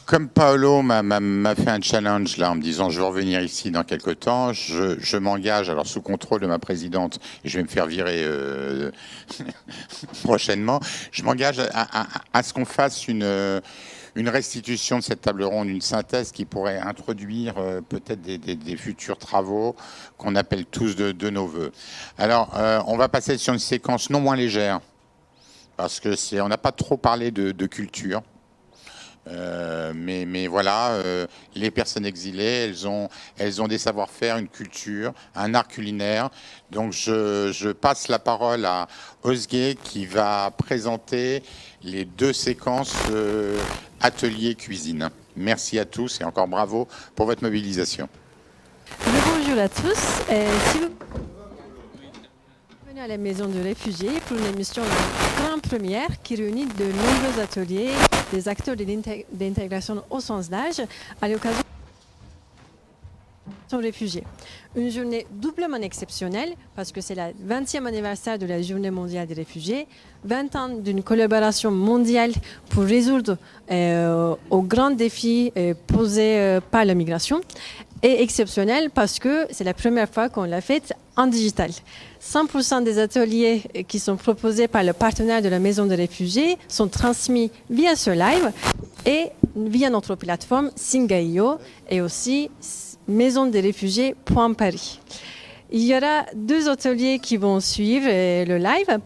comme Paolo m'a fait un challenge là en me disant je vais revenir ici dans quelques temps, je m'engage, alors sous contrôle de ma présidente, et je vais me faire virer prochainement, je m'engage à ce qu'on fasse une restitution de cette table ronde, une synthèse qui pourrait introduire peut-être des futurs travaux qu'on appelle tous de nos voeux. Alors, on va passer sur une séquence non moins légère, parce que on n'a pas trop parlé de culture. Mais voilà, les personnes exilées, elles ont des savoir-faire, une culture, un art culinaire. Donc je passe la parole à Özge qui va présenter les deux séquences atelier cuisine. Merci à tous et encore bravo pour votre mobilisation. Bonjour à tous. Si vous venez à la Maison de réfugiés pour une émission grande première qui réunit de nombreux ateliers des acteurs d'intégration au sens large à l'occasion des réfugiés. Une journée doublement exceptionnelle parce que c'est le 20e anniversaire de la Journée mondiale des réfugiés, 20 ans d'une collaboration mondiale pour résoudre aux grands défis posés par la migration, et exceptionnelle parce que c'est la première fois qu'on l'a faite en digital. 100% des ateliers qui sont proposés par le partenaire de la Maison des réfugiés sont transmis via ce live et via notre plateforme Singa.io et aussi maisondesréfugiés.paris. Il y aura deux ateliers qui vont suivre le live.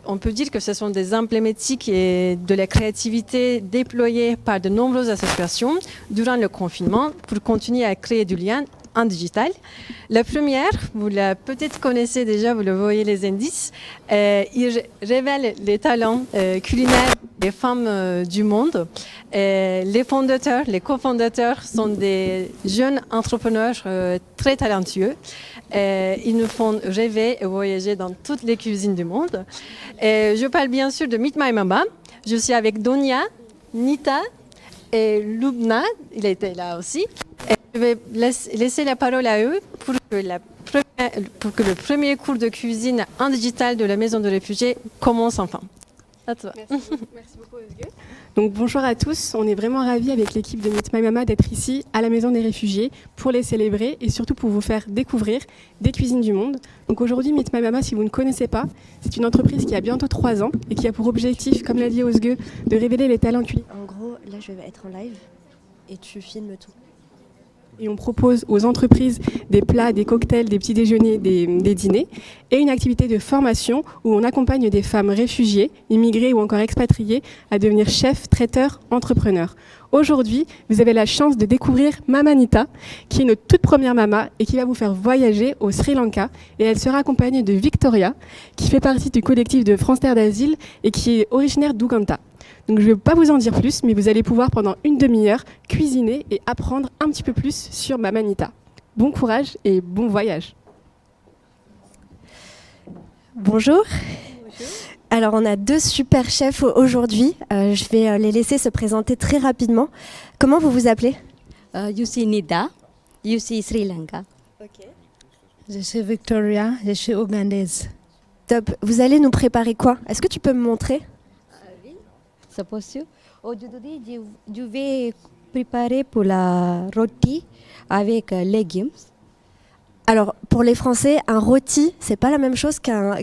On peut dire que ce sont des emblématiques de la créativité déployée par de nombreuses associations durant le confinement pour continuer à créer du lien en digital. La première, vous la peut-être connaissez déjà, vous le voyez les indices, il révèle les talents culinaires des femmes du monde. Les fondateurs, les cofondateurs sont des jeunes entrepreneurs très talentueux. Ils nous font rêver et voyager dans toutes les cuisines du monde. Je parle bien sûr de Meet My Mama. Je suis avec Donia, Nita et Lubna. Il était là aussi. Et je vais laisser la parole à eux pour que le premier cours de cuisine en digital de la Maison de réfugiés commence enfin. À toi. Merci beaucoup, Özge. Donc bonjour à tous, on est vraiment ravis avec l'équipe de Meet My Mama d'être ici à la Maison des réfugiés pour les célébrer et surtout pour vous faire découvrir des cuisines du monde. Donc aujourd'hui Meet My Mama, si vous ne connaissez pas, c'est une entreprise qui a bientôt 3 ans et qui a pour objectif, comme l'a dit Özge, de révéler les talents culinaires. En gros, là je vais être en live et tu filmes tout. Et on propose aux entreprises des plats, des cocktails, des petits déjeuners, des dîners et une activité de formation où on accompagne des femmes réfugiées, immigrées ou encore expatriées à devenir chefs, traiteurs, entrepreneurs. Aujourd'hui, vous avez la chance de découvrir Mama Nita, qui est notre toute première mama et qui va vous faire voyager au Sri Lanka. Et elle sera accompagnée de Victoria, qui fait partie du collectif de France Terre d'Asile et qui est originaire d'Ouganda. Donc je ne vais pas vous en dire plus, mais vous allez pouvoir pendant une demi-heure cuisiner et apprendre un petit peu plus sur Mama Nita. Bon courage et bon voyage. Bonjour. Alors on a deux super chefs aujourd'hui. Je vais les laisser se présenter très rapidement. Comment vous vous appelez? Je suis Nida, je suis Sri Lanka. Okay. Je suis Victoria, je suis ougandaise. Top. Vous allez nous préparer quoi? Est-ce que tu peux me montrer? Oui, c'est possible. Aujourd'hui, je vais préparer pour la rôti avec légumes. Alors, pour les Français, un rôti, c'est pas la même chose qu'un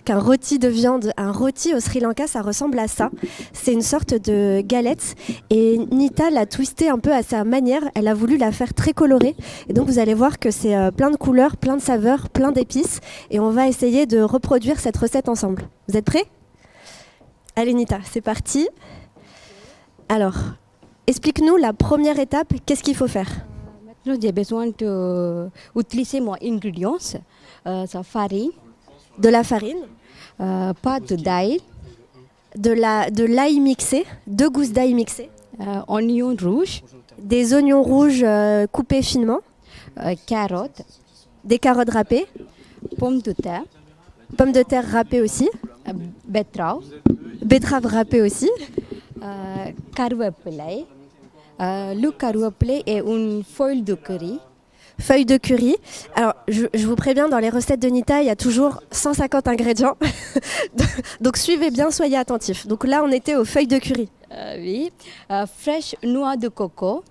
rôti de viande. Un rôti au Sri Lanka, ça ressemble à ça. C'est une sorte de galette. Et Nita l'a twistée un peu à sa manière. Elle a voulu la faire très colorée. Et donc, vous allez voir que c'est plein de couleurs, plein de saveurs, plein d'épices. Et on va essayer de reproduire cette recette ensemble. Vous êtes prêts? Allez, Nita, c'est parti. Alors, explique-nous la première étape. Qu'est-ce qu'il faut faire? J'ai besoin d'utiliser mes ingrédients. C'est farine. De la farine. Pâte d'ail. De l'ail mixé. 2 gousses d'ail mixées. Oignon rouge. Des oignons rouges coupés finement. Carottes. Des carottes râpées. Pommes de terre. Pommes de terre râpées aussi. Betterave. Betterave râpée aussi. Carvapelay. Le carvapelay est une feuille de curry. Feuille de curry. Alors, je vous préviens, dans les recettes de Nita, il y a toujours 150 ingrédients. Donc, suivez bien, soyez attentifs. Donc là, on était aux feuilles de curry. Oui. Fresh noix de coco.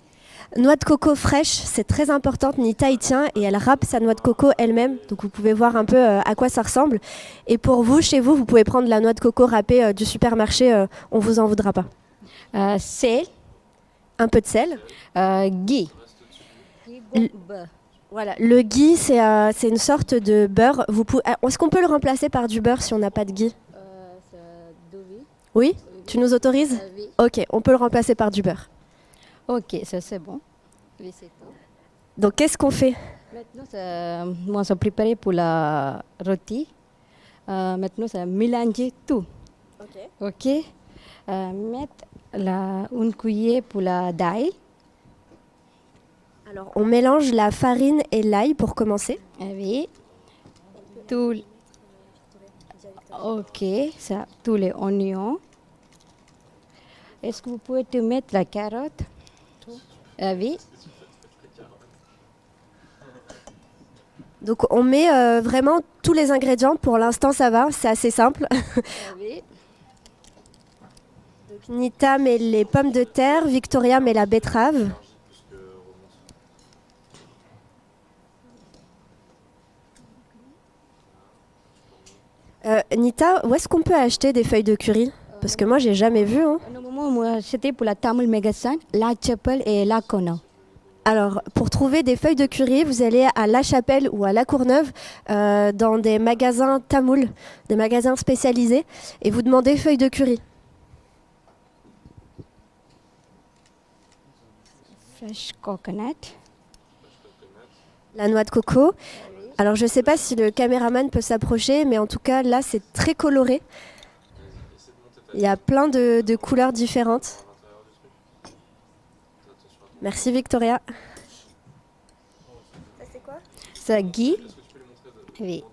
Noix de coco fraîche, c'est très important. Nita y tient et elle râpe sa noix de coco elle-même. Donc vous pouvez voir un peu à quoi ça ressemble. Et pour vous, chez vous, vous pouvez prendre la noix de coco râpée du supermarché. On vous en voudra pas. Sel. Un peu de sel. Ghee. Voilà. Le ghee, c'est une sorte de beurre. Est-ce qu'on peut le remplacer par du beurre si on n'a pas de ghee? Oui? Tu nous autorises? Oui. Ok, on peut le remplacer par du beurre. Ok, ça c'est bon. Oui, c'est tout. Donc qu'est-ce qu'on fait? Maintenant, moi, je prépare pour la rôti. Maintenant, c'est mélanger tout. Ok. Mettre une cuillère pour la d'ail. Alors on mélange la farine et l'ail pour commencer. Oui. Tout. Ok, ça, tous les oignons. Est-ce que vous pouvez te mettre la carotte? Oui. Donc on met vraiment tous les ingrédients. Pour l'instant ça va, c'est assez simple. Oui. Donc, Nita met les pommes de terre, Victoria met la betterave. Nita, où est-ce qu'on peut acheter des feuilles de curry? Parce que moi j'ai jamais vu. Hein. Normalement, moi, c'était pour la Tamil Magazine, La Chapelle et La Kona. Alors, pour trouver des feuilles de curry, vous allez à La Chapelle ou à La Courneuve, dans des magasins tamoul, des magasins spécialisés, et vous demandez feuilles de curry. Fresh coconut. La noix de coco. Alors, je ne sais pas si le caméraman peut s'approcher, mais en tout cas, là, c'est très coloré. Il y a plein de couleurs différentes. Merci Victoria. Ça c'est quoi? C'est ghee. Oui.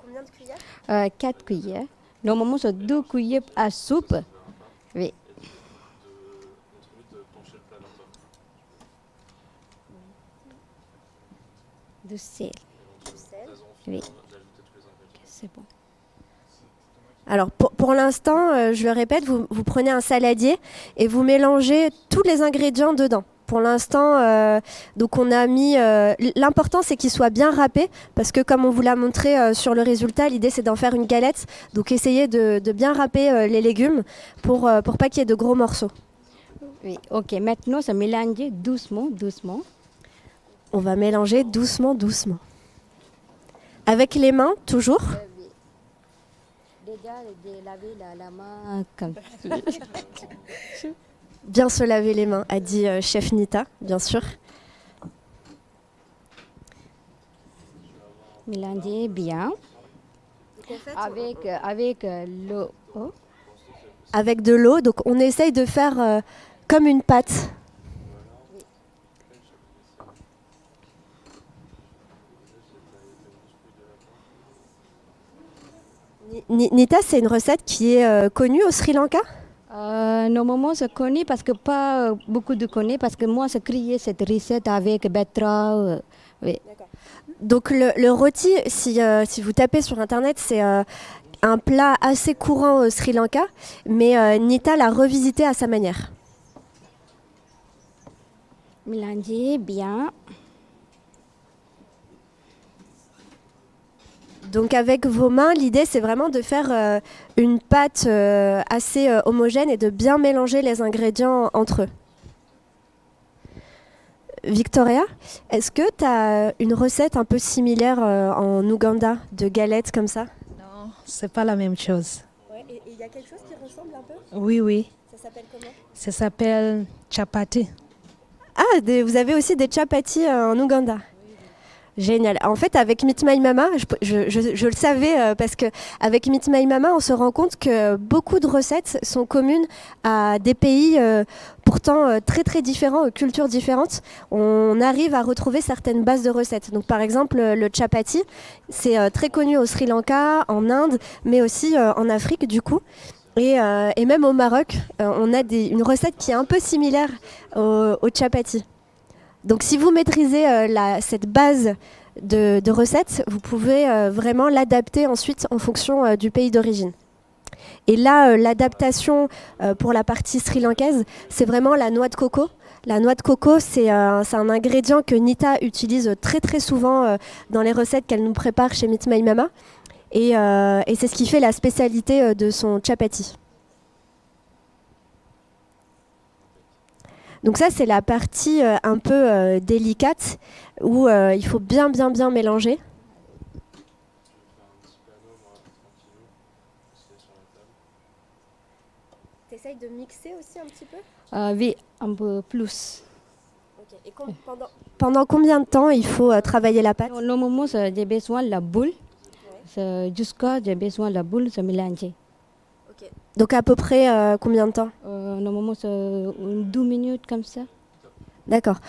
Combien de cuillères? 4 cuillères. Normalement, c'est 2 cuillères à soupe. Oui. Du sel. Oui. C'est bon. Alors pour l'instant, je le répète, vous prenez un saladier et vous mélangez tous les ingrédients dedans. Pour l'instant, donc on a mis. L'important c'est qu'il soit bien râpé parce que comme on vous l'a montré sur le résultat, l'idée c'est d'en faire une galette. Donc essayez de bien râper les légumes pour pas qu'il y ait de gros morceaux. Oui. Ok. Maintenant, c'est mélanger doucement, doucement. On va mélanger doucement, doucement. Avec les mains toujours. Déjà, de laver la main comme Bien se laver les mains, a dit chef Nita, bien sûr. mélanger bien avec l'eau. Avec de l'eau, donc on essaye de faire comme une pâte. Nita, c'est une recette qui est connue au Sri Lanka? Normalement, c'est connu parce que pas beaucoup de connaissent parce que moi, j'ai créé cette recette avec betterave. Oui. Donc le rôti, si vous tapez sur Internet, c'est un plat assez courant au Sri Lanka, mais Nita l'a revisité à sa manière. Mélanger bien. Donc avec vos mains, l'idée c'est vraiment de faire une pâte assez homogène et de bien mélanger les ingrédients entre eux. Victoria, est-ce que tu as une recette un peu similaire en Ouganda de galettes comme ça? Non, c'est pas la même chose. Ouais, et il y a quelque chose qui ressemble un peu? Oui, oui. Ça s'appelle comment? Ça s'appelle chapati. Ah, vous avez aussi des chapatis en Ouganda? Génial. En fait, avec Meet My Mama, je le savais parce qu'avec Meet My Mama, on se rend compte que beaucoup de recettes sont communes à des pays pourtant très très différents, aux cultures différentes. On arrive à retrouver certaines bases de recettes. Donc, par exemple, le chapati, c'est très connu au Sri Lanka, en Inde, mais aussi en Afrique du coup. Et même au Maroc, on a une recette qui est un peu similaire au chapati. Donc si vous maîtrisez cette base de recettes, vous pouvez vraiment l'adapter ensuite en fonction du pays d'origine. Et là, l'adaptation pour la partie sri-lankaise, c'est vraiment la noix de coco. La noix de coco, c'est un ingrédient que Nita utilise très très souvent dans les recettes qu'elle nous prépare chez Meet My Mama. Et c'est ce qui fait la spécialité de son chapati. Donc ça, c'est la partie un peu délicate où il faut bien mélanger. Tu essayes de mixer aussi un petit peu ? Oui, un peu plus. Okay. Et pendant combien de temps il faut travailler la pâte ? Normalement, j'ai besoin de la boule. Jusqu'à j'ai besoin de la boule, se mélanger. Okay. Donc à peu près combien de temps ? Normalement, c'est 2 minutes comme ça. D'accord.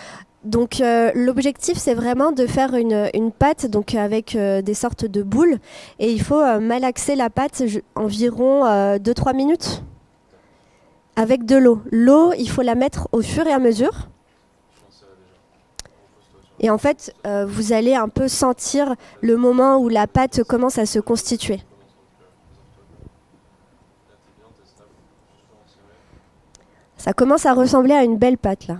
Donc l'objectif, c'est vraiment de faire une pâte donc, avec des sortes de boules. Et il faut malaxer la pâte environ 2-3 minutes avec de l'eau. L'eau, il faut la mettre au fur et à mesure. Et en fait, vous allez un peu sentir le moment où la pâte commence à se constituer. Ça commence à ressembler à une belle pâte là.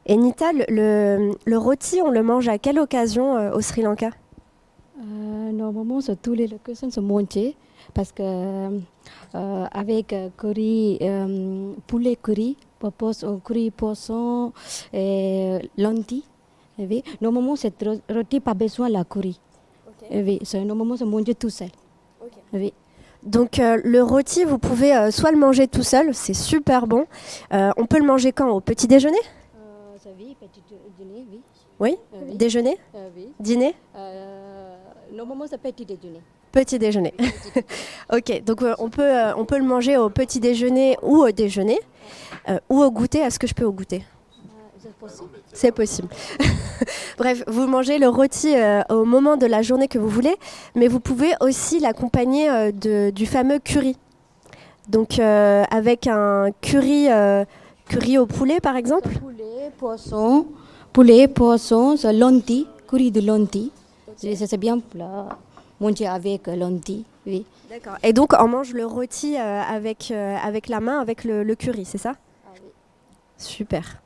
Et Nita, le rôti, on le mange à quelle occasion au Sri Lanka ? Normalement, tous les occasions sont mangées parce que avec curry, poulet curry, curry poisson et lentilles. Oui. Normalement, cette rôti pas besoin de la curry. Okay. Oui, normalement, c'est mangé tout seul. Okay. Oui. Donc le rôti, vous pouvez soit le manger tout seul, c'est super bon. On peut le manger quand ? Au petit déjeuner ? Oui, petit déjeuner, oui. Oui, oui. Déjeuner ? Oui. Dîner ? Normalement, c'est petit déjeuner. Petit déjeuner. Ok, donc on peut le manger au petit déjeuner ou au déjeuner ou au goûter. Est-ce que je peux au goûter ? C'est possible. C'est possible. Bref, vous mangez le rôti au moment de la journée que vous voulez, mais vous pouvez aussi l'accompagner du fameux curry. Donc avec un curry au poulet par exemple. Poulet, poisson, lentilles, curry de lentilles. Okay. C'est bien plat. Manger avec lentilles, oui. D'accord. Et donc on mange le rôti avec la main, avec le curry, c'est ça ? Ah, oui. Super.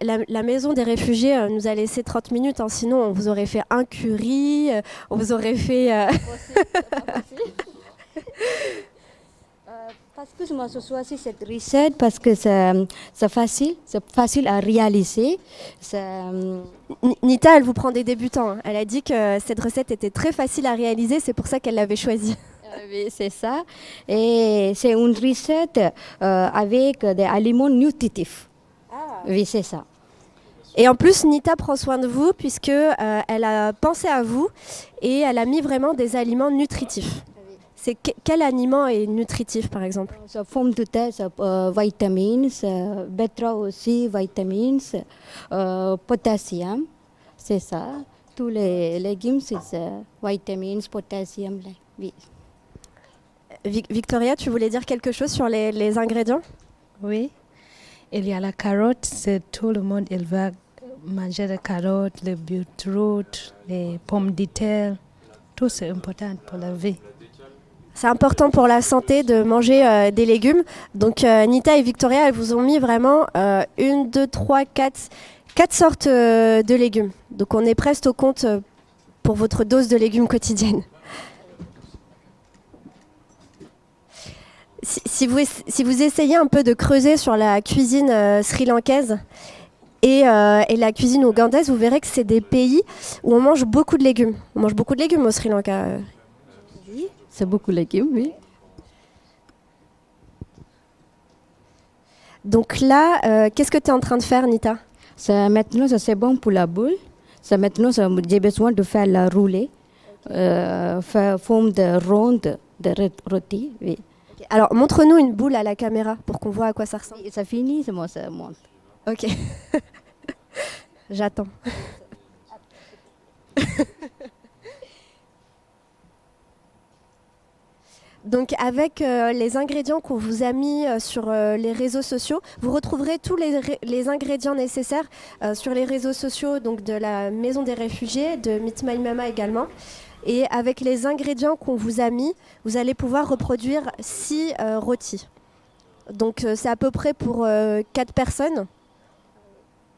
La maison des réfugiés nous a laissé 30 minutes, hein, sinon on vous aurait fait un curry, on vous aurait fait... Parce que moi je choisis cette recette parce que c'est facile à réaliser. Nita, elle vous prend des débutants. Hein. Elle a dit que cette recette était très facile à réaliser, c'est pour ça qu'elle l'avait choisie. Oui, c'est ça. Et c'est une recette avec des aliments nutritifs. Ah. Oui, c'est ça. Et en plus, Nita prend soin de vous puisque elle a pensé à vous et elle a mis vraiment des aliments nutritifs. C'est quel aliment est nutritif, par exemple ? Pomme de terre, vitamines, betterave aussi, vitamines, potassium, c'est ça. Tous les légumes, c'est vitamines, potassium, oui. Victoria, tu voulais dire quelque chose sur les ingrédients ? Oui. Il y a la carotte, tout le monde il va manger la carotte, le beetroot, les pommes de terre. Tout c'est important pour la vie. C'est important pour la santé de manger des légumes. Donc Nita et Victoria, elles vous ont mis vraiment 1, 2, 3, 4 sortes de légumes. Donc on est presque au compte pour votre dose de légumes quotidienne. Si vous essayez un peu de creuser sur la cuisine sri-lankaise et la cuisine ougandaise, vous verrez que c'est des pays où on mange beaucoup de légumes. On mange beaucoup de légumes au Sri Lanka. Oui, c'est beaucoup de légumes, oui. Donc là, qu'est-ce que tu es en train de faire, Nita ? Maintenant, c'est bon pour la boule. Maintenant, j'ai besoin de faire la roulée, faire forme de ronde de rôti, oui. Alors, montre-nous une boule à la caméra pour qu'on voit à quoi ça ressemble. Et ça finit, c'est moi, ça monte. Ok. J'attends. Donc avec les ingrédients qu'on vous a mis sur les réseaux sociaux, vous retrouverez tous les ingrédients nécessaires sur les réseaux sociaux donc de la Maison des Réfugiés, de Meet My Mama également. Et avec les ingrédients qu'on vous a mis, vous allez pouvoir reproduire 6 rôtis. Donc c'est à peu près pour 4 personnes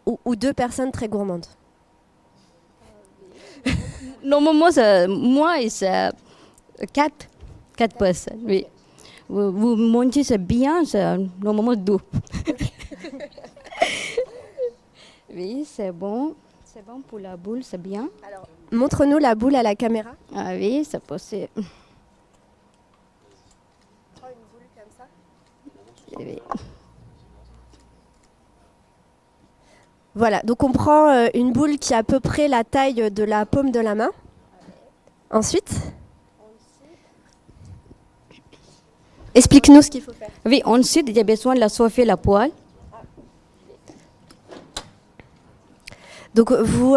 ou 2 personnes très gourmandes. Normalement, moi, c'est 4 personnes, oui. Vous mangez c'est bien, c'est normalement 2. Oui, c'est bon. C'est bon pour la boule, c'est bien. Alors, montre-nous la boule à la caméra. Ah oui, c'est possible. Prends une boule comme ça. Oui. Voilà, donc on prend une boule qui a à peu près la taille de la paume de la main. Ensuite, explique-nous ce qu'il faut faire. Oui, ensuite, j'ai besoin de la chauffer la poêle. Donc vous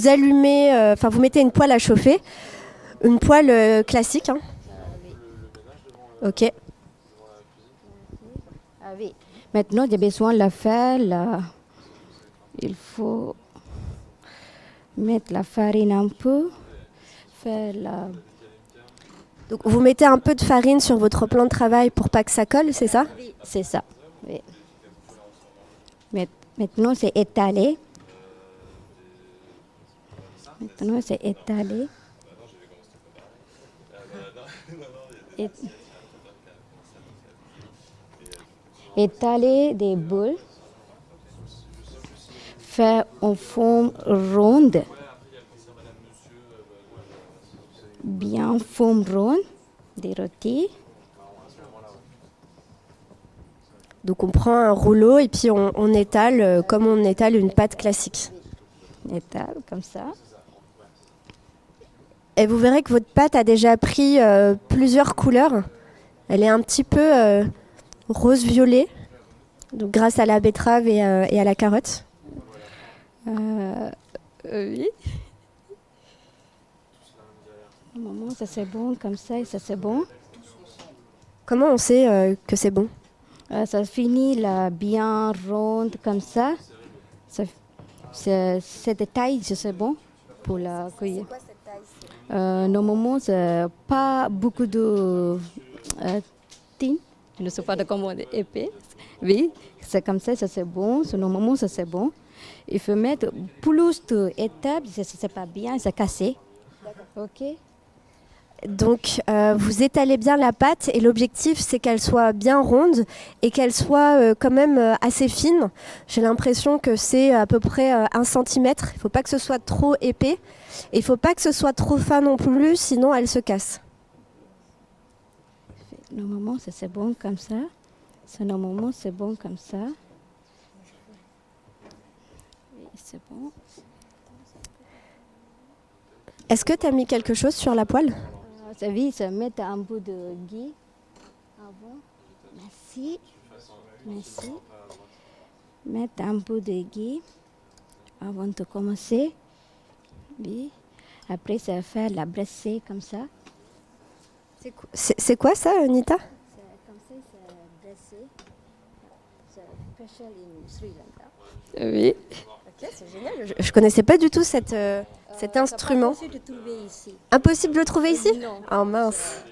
allumez, enfin vous mettez une poêle à chauffer, une poêle classique. Hein. Ok. Ah oui. Maintenant, j'ai besoin de la faire. Il faut mettre la farine un peu. Faire la... Donc vous mettez un peu de farine sur votre plan de travail pour pas que ça colle, c'est ça? Oui, c'est ça. Oui. Maintenant, c'est étalé. Maintenant, c'est étalé. Étaler des boules. Faire en forme ronde. Bien forme ronde des rôtis. Donc on prend un rouleau et puis on étale comme on étale une pâte classique. On étale comme ça. Et vous verrez que votre pâte a déjà pris plusieurs couleurs. Elle est un petit peu rose-violet, donc grâce à la betterave et à la carotte. Oui. Maman, ça c'est bon comme ça et ça c'est bon. Comment on sait que c'est bon? Ça finit là, bien ronde comme ça. Cette taille, c'est bon pour la cueillir. C'est quoi cette taille? Normalement, c'est pas beaucoup de tine. Je ne sais pas de comment on dit, épais. Oui, c'est comme ça, ça c'est bon. Normalement, ça c'est bon. Il faut mettre plus d'étapes, c'est pas bien, c'est cassé. Ok. Donc vous étalez bien la pâte et l'objectif c'est qu'elle soit bien ronde et qu'elle soit quand même assez fine. J'ai l'impression que c'est à peu près 1 centimètre. Il ne faut pas que ce soit trop épais et il ne faut pas que ce soit trop fin non plus, sinon elle se casse. Normalement, ça c'est bon comme ça. Normalement, c'est bon comme ça. Oui, c'est bon. Est-ce que tu as mis quelque chose sur la poêle? Oui, ça mettre un peu de ghee avant. Merci. Merci. Mettre un peu de ghee avant de commencer. Oui. Après, ça va faire la brasser comme ça. C'est quoi ça, Nita? Comme ça, c'est brassé. C'est special in Sri Lanka. Oui. Ok, c'est génial. Je ne connaissais pas du tout cet instrument. C'est pas possible de trouver ici. Impossible de le trouver ici? Non. Oh mince.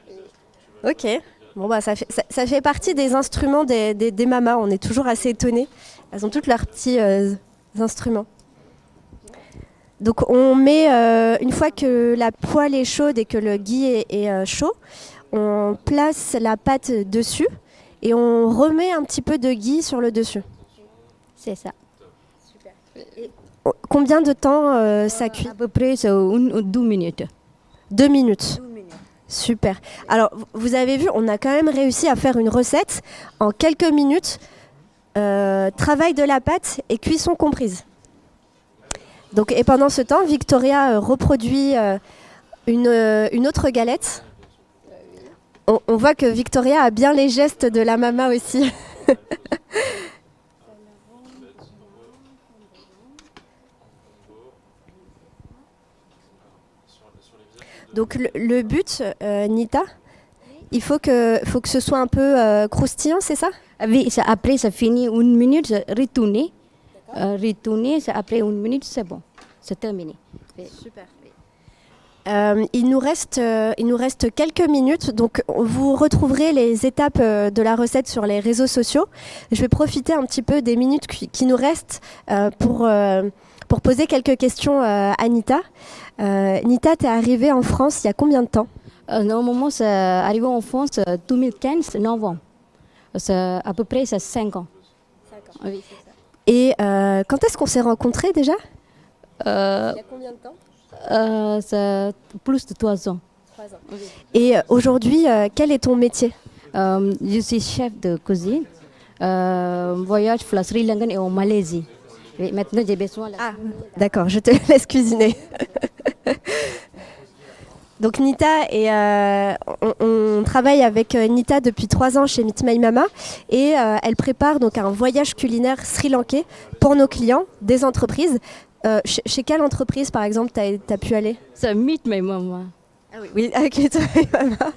Ok. Bon bah ça fait partie des instruments des mamas. On est toujours assez étonnés. Elles ont toutes leurs petits instruments. Donc on met, une fois que la poêle est chaude et que le ghee est chaud, on place la pâte dessus et on remet un petit peu de ghee sur le dessus. C'est ça. Combien de temps ça cuit? À peu près, c'est 2 minutes. 2 minutes. Super. Alors, vous avez vu, on a quand même réussi à faire une recette en quelques minutes. Travail de la pâte et cuisson comprise. Donc, et pendant ce temps, Victoria reproduit une autre galette. On voit que Victoria a bien les gestes de la mama aussi. Donc le but, Nita, il faut que ce soit un peu croustillant, c'est ça? Oui, après, ça finit 1 minute, retourner. Retourner, après 1 minute, c'est bon. C'est terminé. Super. Il nous reste quelques minutes, donc vous retrouverez les étapes de la recette sur les réseaux sociaux. Je vais profiter un petit peu des minutes qui nous restent pour poser quelques questions à Nita. Nita, tu es arrivée en France il y a combien de temps? Normalement, c'est arrivé en France 2015, novembre. C'est à peu près 5 ans. 5 ans. Oui, c'est ça. Et quand est-ce qu'on s'est rencontrés déjà? Il y a combien de temps? C'est plus de 3 ans. 3 ans. Oui. Et aujourd'hui, quel est ton métier? Je suis chef de cuisine. Voyage pour la Sri Lanka et en Malaisie. Et maintenant, j'ai besoin de d'accord, je te laisse cuisiner. Donc Nita, on travaille avec Nita depuis 3 ans chez Meet My Mama et elle prépare donc un voyage culinaire sri-lankais pour nos clients, des entreprises. Chez quelle entreprise, par exemple, tu as pu aller? C'est Meet My Mama. Ah oui, avec Meet My Mama.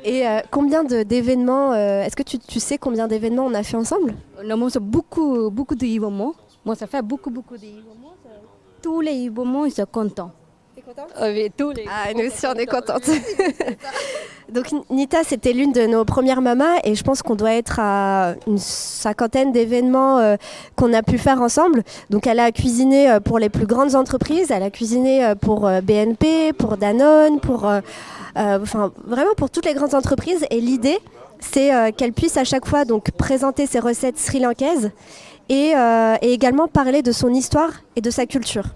Et combien d'événements, est-ce que tu sais combien d'événements on a fait ensemble? Normalement, c'est beaucoup d'événements. Moi, ça fait beaucoup d'événements. Tous les événements, ils sont contents. T'es contente? Oui, tous les. Ah, nous aussi, on est contentes. Donc Nita, c'était l'une de nos premières mamas et je pense qu'on doit être à une 50aine d'événements qu'on a pu faire ensemble. Donc elle a cuisiné pour les plus grandes entreprises, elle a cuisiné pour BNP, pour Danone, enfin vraiment pour toutes les grandes entreprises. Et l'idée, c'est qu'elle puisse à chaque fois donc présenter ses recettes sri-lankaises et également parler de son histoire et de sa culture.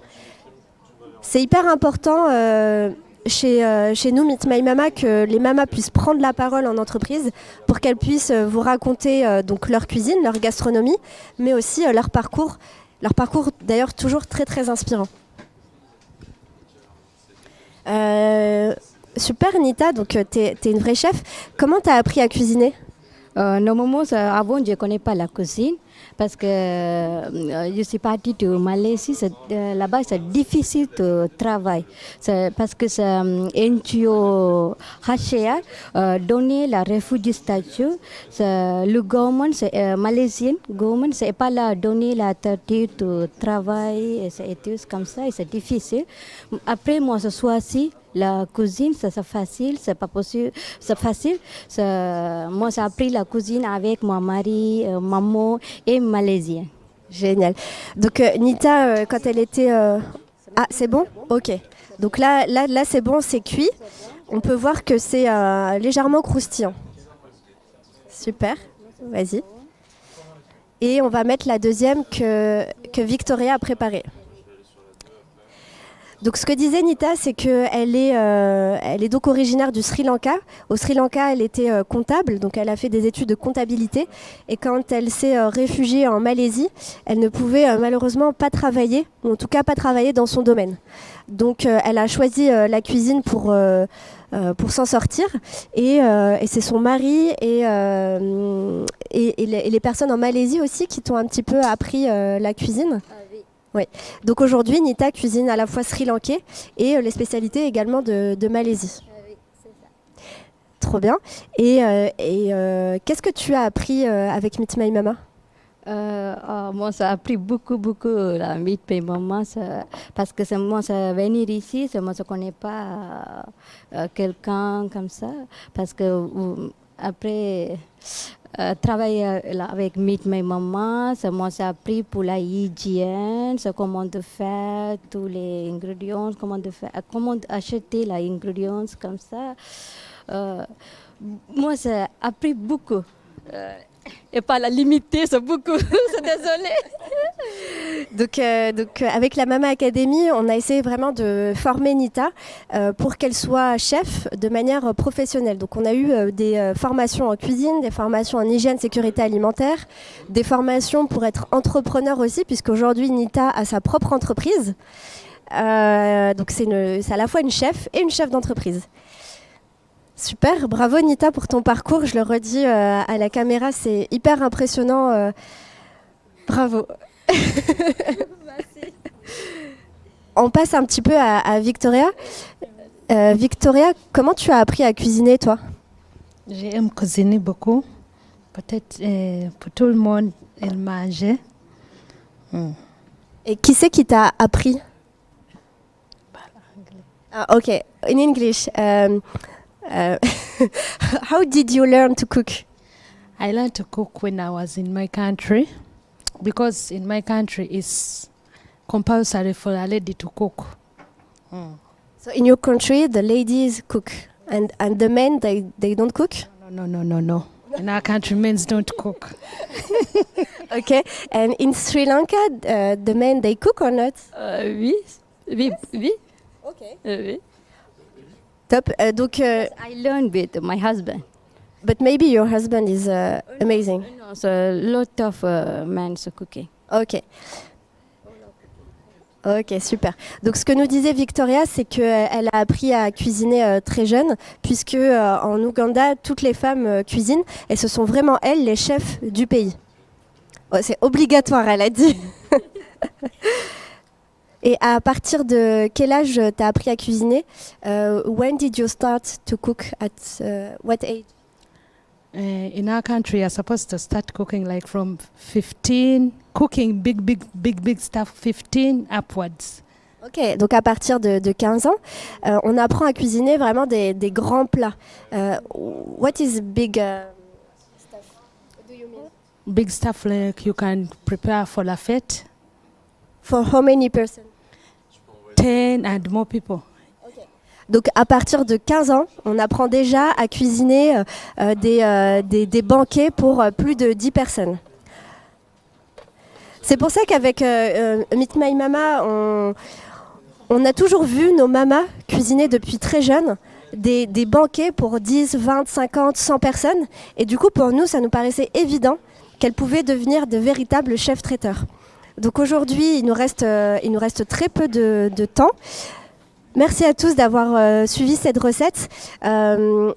C'est hyper important chez nous, Meet My Mama, que les mamas puissent prendre la parole en entreprise pour qu'elles puissent vous raconter donc leur cuisine, leur gastronomie, mais aussi leur parcours d'ailleurs toujours très très inspirant. Super Nita, donc t'es une vraie chef. Comment t'as appris à cuisiner? Normalement, avant, je ne connais pas la cuisine parce que je suis partie de Malaisie. Là-bas, c'est difficile de travailler. Parce que c'est NGO HCR donné la réfugié statut. Le gouvernement, malaisien, gouvernement, c'est pas là donné la terre de travail. C'est comme ça et c'est difficile. Après, moi, je choisis la cuisine, c'est facile, c'est pas possible, c'est facile. Moi, j'ai appris la cuisine avec mon mari, maman et malaisien. Génial. Donc Nita, quand elle était, ah, c'est bon? Ok. Donc là, c'est bon, c'est cuit. On peut voir que c'est légèrement croustillant. Super. Vas-y. Et on va mettre la deuxième que Victoria a préparée. Donc ce que disait Nita, c'est qu'elle est donc originaire du Sri Lanka. Au Sri Lanka, elle était comptable, donc elle a fait des études de comptabilité. Et quand elle s'est réfugiée en Malaisie, elle ne pouvait malheureusement pas travailler, ou en tout cas pas travailler dans son domaine. Donc elle a choisi la cuisine pour s'en sortir. Et c'est son mari et les personnes en Malaisie aussi qui t'ont un petit peu appris la cuisine. Oui. Donc aujourd'hui, Nita cuisine à la fois sri-lankais et les spécialités également de Malaisie. Oui, c'est ça. Trop bien. Et qu'est-ce que tu as appris avec Meet My Mama? Moi, ça a appris beaucoup la Meet My Mama parce que moi, ça venir ici, moi, je ne connais pas quelqu'un comme ça parce que après. Travailler avec Meet My Mama, moi j'ai appris pour la hygiène, comment de faire tous les ingrédients, comment acheter les ingrédients comme ça. Moi j'ai appris beaucoup. Et pas la limiter, c'est beaucoup, c'est désolée. Donc avec la Mama Academy, on a essayé vraiment de former Nita pour qu'elle soit chef de manière professionnelle. Donc on a eu des formations en cuisine, des formations en hygiène, sécurité alimentaire, des formations pour être entrepreneur aussi, puisqu'aujourd'hui Nita a sa propre entreprise. Donc c'est à la fois une chef et une chef d'entreprise. Super, bravo Nita pour ton parcours, je le redis à la caméra, c'est hyper impressionnant. Bravo. Merci. On passe un petit peu à Victoria. Victoria, comment tu as appris à cuisiner, toi? J'aime cuisiner beaucoup. Peut-être pour tout le monde, elle mangeait. Et qui c'est qui t'a appris? Ok, in English. How did you learn to cook? I learned to cook when I was in my country because in my country it's compulsory for a lady to cook. So in your country, the ladies cook, and the men they don't cook. No. In our country, men don't cook. Okay, and in Sri Lanka, the men they cook or not? Oui. Okay. Oui. Top. Donc, I learned with my husband. but maybe your husband is amazing. No, so a lot of men cooking. Ok. Ok, super. Donc ce que nous disait Victoria, c'est qu'elle a appris à cuisiner très jeune, puisque en Ouganda, toutes les femmes cuisinent, et ce sont vraiment elles les chefs du pays. Oh, c'est obligatoire, elle a dit. Et à partir de quel âge tu as appris à cuisiner? When did you start to cook? At what age? In our country, you're supposed to start cooking like from 15, cooking big stuff, 15 upwards. Ok, donc à partir de 15 ans, on apprend à cuisiner vraiment des grands plats. What is big stuff? What do you mean? Big stuff like you can prepare for la fête, For how many persons? 10 and more people. Donc à partir de 15 ans, on apprend déjà à cuisiner des banquets pour plus de 10 personnes. C'est pour ça qu'avec Meet My Mama, on a toujours vu nos mamas cuisiner depuis très jeune des banquets pour 10, 20, 50, 100 personnes. Et du coup, pour nous, ça nous paraissait évident qu'elles pouvaient devenir de véritables chefs traiteurs. Donc aujourd'hui, il nous reste très peu de temps. Merci à tous d'avoir suivi cette recette.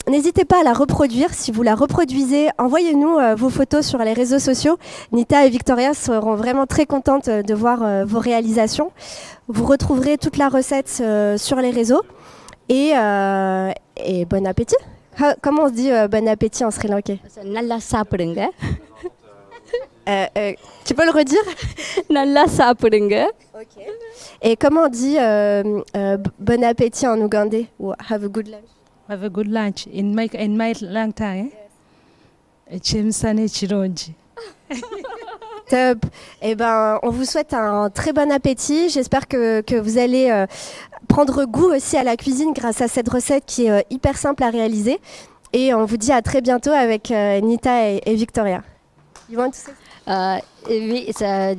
N'hésitez pas à la reproduire. Si vous la reproduisez, envoyez-nous vos photos sur les réseaux sociaux. Nita et Victoria seront vraiment très contentes de voir vos réalisations. Vous retrouverez toute la recette sur les réseaux. Et bon appétit. Comment on se dit bon appétit en sri lankais? Nalla saapudunga. Tu peux le redire? Nalla saapudunga. Ok. Et comment on dit bon appétit en ougandais? Ou have a good lunch? Have a good lunch. In my lifetime, chimsane chironji. Top. Eh ben, on vous souhaite un très bon appétit. J'espère que vous allez prendre goût aussi à la cuisine grâce à cette recette qui est hyper simple à réaliser. Et on vous dit à très bientôt avec Nita et Victoria. You want to say? I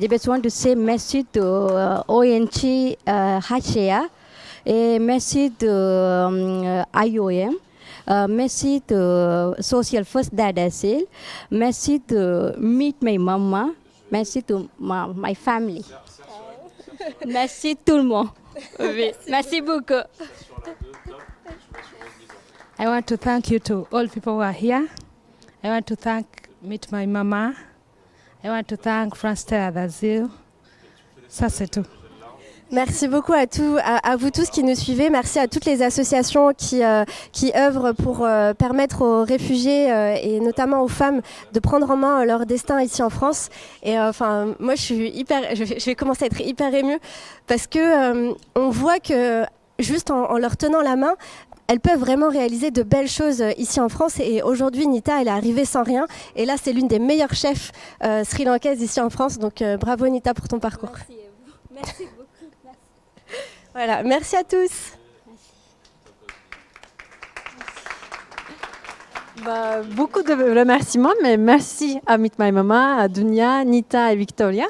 just want to say merci to ONG HCA, et merci to IOM, merci to Social First Dada Sale, merci to Meet My Mama, merci to my family. Merci tout le monde. Oui. Merci beaucoup. I want to thank you to all people who are here. I want to thank Meet My Mama. I want to thank France Terre d'Asile. Ça, c'est tout. Merci beaucoup à vous tous qui nous suivez. Merci à toutes les associations qui œuvrent pour permettre aux réfugiés et notamment aux femmes de prendre en main leur destin ici en France. Et moi, je vais commencer à être hyper émue parce que on voit que juste en leur tenant la main, elles peuvent vraiment réaliser de belles choses ici en France. Et aujourd'hui, Nita, elle est arrivée sans rien. Et là, c'est l'une des meilleures chefs sri-lankaises ici en France. Donc, bravo Nita pour ton parcours. Merci à vous. Merci beaucoup. Merci. Voilà, merci à tous. Beaucoup de remerciements, mais merci à Meet My Mama, à Dunia, Nita et Victoria.